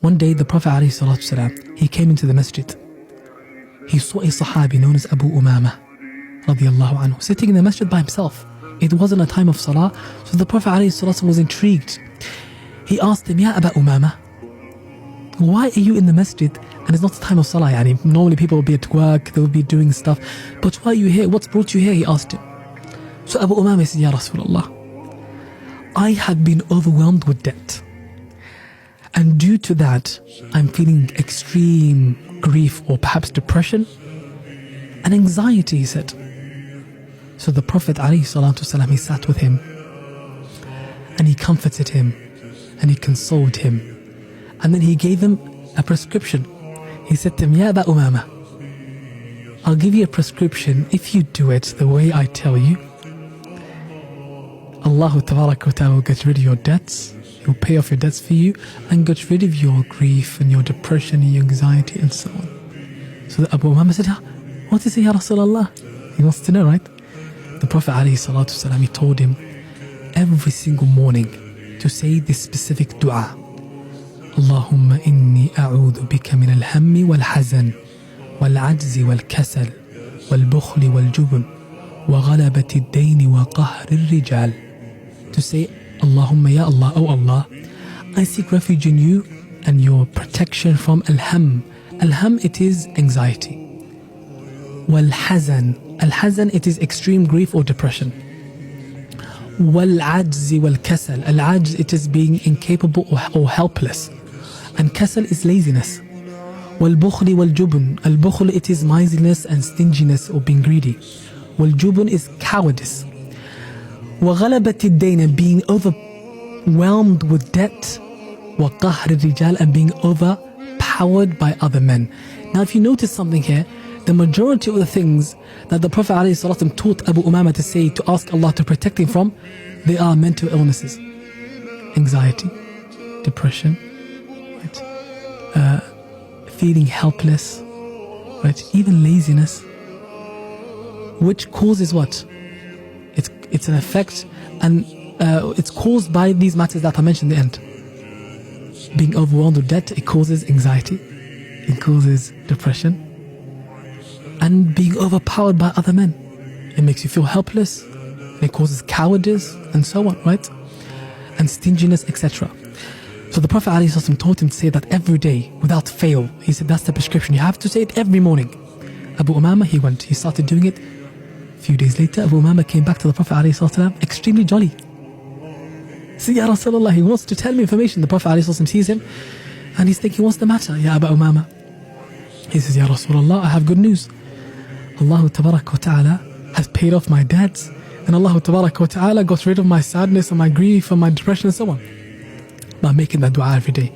One day the Prophet ﷺ, he came into the masjid. He saw a Sahabi known as Abu Umama radiallahu anhu sitting in the masjid by himself. It wasn't a time of salah, so the Prophet ﷺ was intrigued. He asked him, Ya Abu Umama, why are you in the masjid and it's not the time of salah? Normally people will be at work, they will be doing stuff, but why are you here? What's brought you here? He asked him. So Abu Umama said, Ya Rasulullah, I have been overwhelmed with debt, and due to that I'm feeling extreme grief or perhaps depression and anxiety, he said. So the Prophet ﷺ, he sat with him and he comforted him and he consoled him, and then he gave him a prescription. He said to him, Ya Abu Umama, I'll give you a prescription. If you do it the way I tell you, Allah Tabaraka wa Ta'ala will get rid of your debts. He will pay off your debts for you and get rid of your grief and your depression and your anxiety and so on. So Abu Umama said, what is it, Ya Rasulullah? He wants to know, right? The Prophet ﷺ, he told him every single morning to say this specific dua. Allahumma inni a'udhu bika min al-hammi wal-hazan wal-ajzi wal-kasal wal-bukhli wal-jubn wa ghalabati ad-dayn wa qahri ar-rijal. To say, Allahumma, Ya Allah, oh Allah, I seek refuge in you and your protection from al-ham. Al-ham, it is anxiety. Wal-hazan, al-hazan, it is extreme grief or depression. Wal-ajzi wal-kasal, al-ajz, it is being incapable or helpless. And kasal is laziness. Wal-bukhli wal-jubn, al-bukhl, it is miserliness and stinginess or being greedy. Wal-jubn is cowardice. وَغَلَبَةِ الدَّيْنِ, being overwhelmed with debt. وَقَهْرِ الرِّجَالِ, and being overpowered by other men. Now if you notice something here, the majority of the things that the Prophet ﷺ taught Abu Umama to say, to ask Allah to protect him from, they are mental illnesses. Anxiety, depression, right? Feeling helpless, right? Even laziness, which causes what? It's an effect, and it's caused by these matters that I mentioned in the end. Being overwhelmed with debt, it causes anxiety, it causes depression, and being overpowered by other men. It makes you feel helpless, and it causes cowardice, and so on, right? And stinginess, etc. So the Prophet ﷺ taught him to say that every day, without fail. He said that's the prescription, you have to say it every morning. Abu Umama, he started doing it. A few days later, Abu Umama came back to the Prophet ﷺ extremely jolly. See, Ya Rasulullah, he wants to tell me information. The Prophet ﷺ sees him and he's thinking, what's the matter, Ya Abu Umama? He says, Ya Rasulullah, I have good news. Allah Tabaraka wa Ta'ala has paid off my debts, and Allah Tabaraka wa Ta'ala got rid of my sadness and my grief and my depression and so on, by making that dua every day.